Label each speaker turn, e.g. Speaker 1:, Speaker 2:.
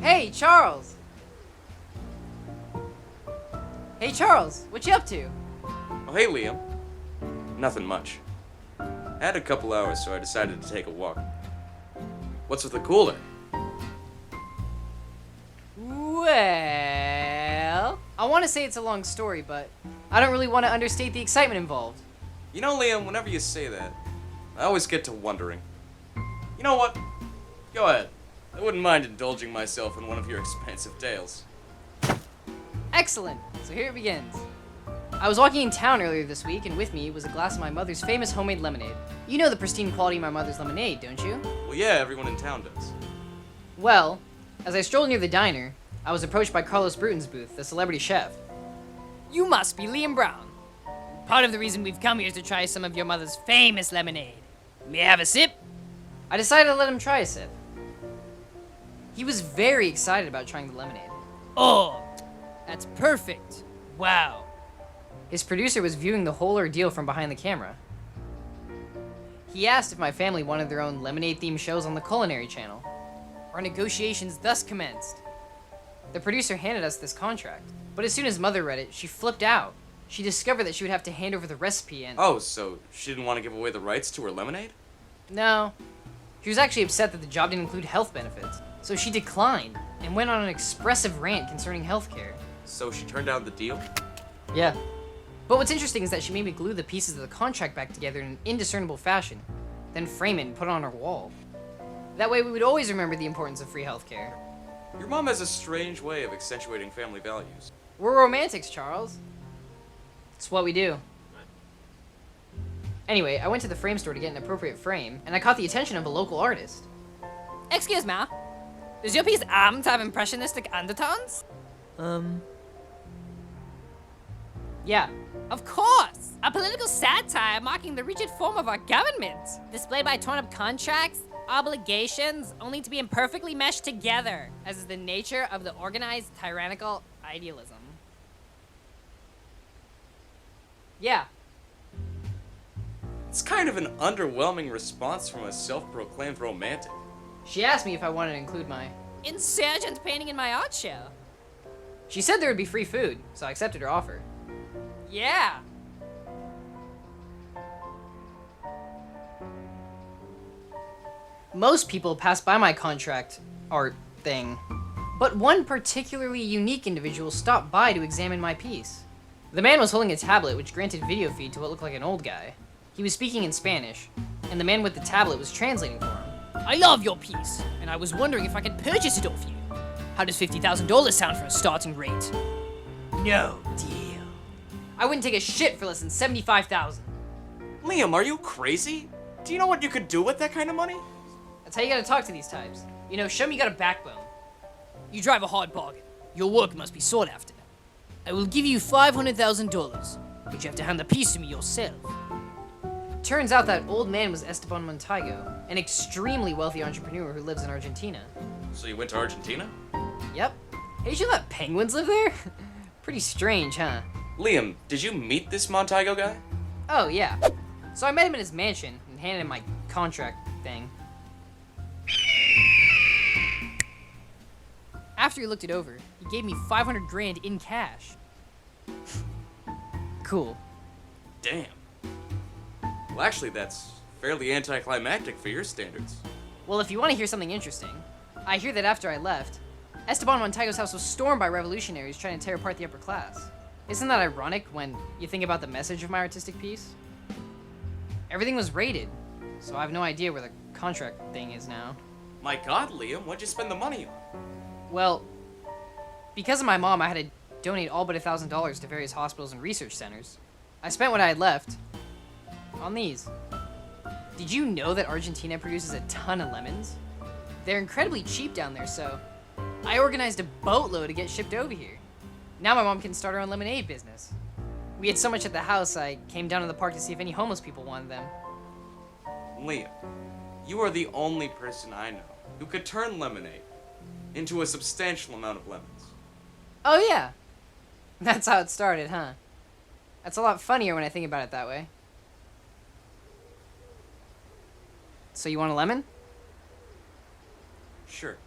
Speaker 1: Hey, Charles! Hey, Charles, what you up to?
Speaker 2: Oh, hey, Liam. Nothing much. I had a couple hours, so I decided to take a walk. What's with the cooler?
Speaker 1: Well, I want to say it's a long story, but I don't really want to understate the excitement involved.
Speaker 2: You know, Liam, whenever you say that, I always get to wondering. You know what? Go ahead. I wouldn't mind indulging myself in one of your expansive tales.
Speaker 1: Excellent! So here it begins. I was walking in town earlier this week, and with me was a glass of my mother's famous homemade lemonade. You know the pristine quality of my mother's lemonade, don't you?
Speaker 2: Well, yeah, everyone in town does.
Speaker 1: Well, as I strolled near the diner, I was approached by Carlos Bruton's booth, the celebrity chef.
Speaker 3: You must be Liam Brown. Part of the reason we've come here is to try some of your mother's famous lemonade. May I have a sip?
Speaker 1: I decided to let him try a sip. He was very excited about trying the lemonade.
Speaker 3: Oh, that's perfect. Wow.
Speaker 1: His producer was viewing the whole ordeal from behind the camera. He asked if my family wanted their own lemonade-themed shows on the Culinary Channel. Our negotiations thus commenced. The producer handed us this contract, but as soon as Mother read it, she flipped out. She discovered that she would have to hand over the recipe and...
Speaker 2: Oh, so she didn't want to give away the rights to her lemonade?
Speaker 1: No. She was actually upset that the job didn't include health benefits, so she declined and went on an expressive rant concerning healthcare.
Speaker 2: So she turned down the deal?
Speaker 1: Yeah. But what's interesting is that she made me glue the pieces of the contract back together in an indiscernible fashion, then frame it and put it on our wall. That way we would always remember the importance of free healthcare.
Speaker 2: Your mom has a strange way of accentuating family values.
Speaker 1: We're romantics, Charles. It's what we do. Anyway, I went to the frame store to get an appropriate frame, and I caught the attention of a local artist.
Speaker 3: Excuse me. Does your piece aim to have impressionistic undertones?
Speaker 1: Yeah.
Speaker 3: Of course! A political satire marking the rigid form of our government, displayed by torn up contracts, obligations, only to be imperfectly meshed together, as is the nature of the organized tyrannical idealism.
Speaker 1: Yeah.
Speaker 2: It's kind of an underwhelming response from a self-proclaimed romantic.
Speaker 1: She asked me if I wanted to include my...
Speaker 3: Insurgent painting in my art show.
Speaker 1: She said there would be free food, so I accepted her offer.
Speaker 3: Yeah.
Speaker 1: Most people pass by my contract art thing, but one particularly unique individual stopped by to examine my piece. The man was holding a tablet which granted video feed to what looked like an old guy. He was speaking in Spanish, and the man with the tablet was translating for him.
Speaker 3: I love your piece, and I was wondering if I could purchase it off you. How does $50,000 sound for a starting rate? No deal.
Speaker 1: I wouldn't take a shit for less than $75,000.
Speaker 2: Liam, are you crazy? Do you know what you could do with that kind of money?
Speaker 1: That's how you gotta talk to these types. You know, show me you got a backbone.
Speaker 3: You drive a hard bargain. Your work must be sought after. I will give you $500,000, but you have to hand the piece to me yourself.
Speaker 1: Turns out that old man was Esteban Montigo, an extremely wealthy entrepreneur who lives in Argentina.
Speaker 2: So you went to Argentina?
Speaker 1: Yep. Hey, did you know that penguins live there? Pretty strange, huh?
Speaker 2: Liam, did you meet this Montego guy?
Speaker 1: Oh, yeah. So I met him in his mansion and handed him my contract thing. After he looked it over, he gave me 500 grand in cash. Cool.
Speaker 2: Damn. Well, actually, that's fairly anticlimactic for your standards.
Speaker 1: Well, if you want to hear something interesting, I hear that after I left, Esteban Montigo's house was stormed by revolutionaries trying to tear apart the upper class. Isn't that ironic when you think about the message of my artistic piece? Everything was raided, so I have no idea where the contract thing is now.
Speaker 2: My god, Liam, what'd you spend the money on?
Speaker 1: Well, because of my mom, I had to donate all but $1,000 to various hospitals and research centers. I spent what I had left on these. Did you know that Argentina produces a ton of lemons? They're incredibly cheap down there, so I organized a boatload to get shipped over here. Now my mom can start her own lemonade business. We had so much at the house, I came down to the park to see if any homeless people wanted them.
Speaker 2: Liam, you are the only person I know who could turn lemonade into a substantial amount of lemons.
Speaker 1: Oh yeah, that's how it started, huh? That's a lot funnier when I think about it that way. So you want a lemon?
Speaker 2: Sure.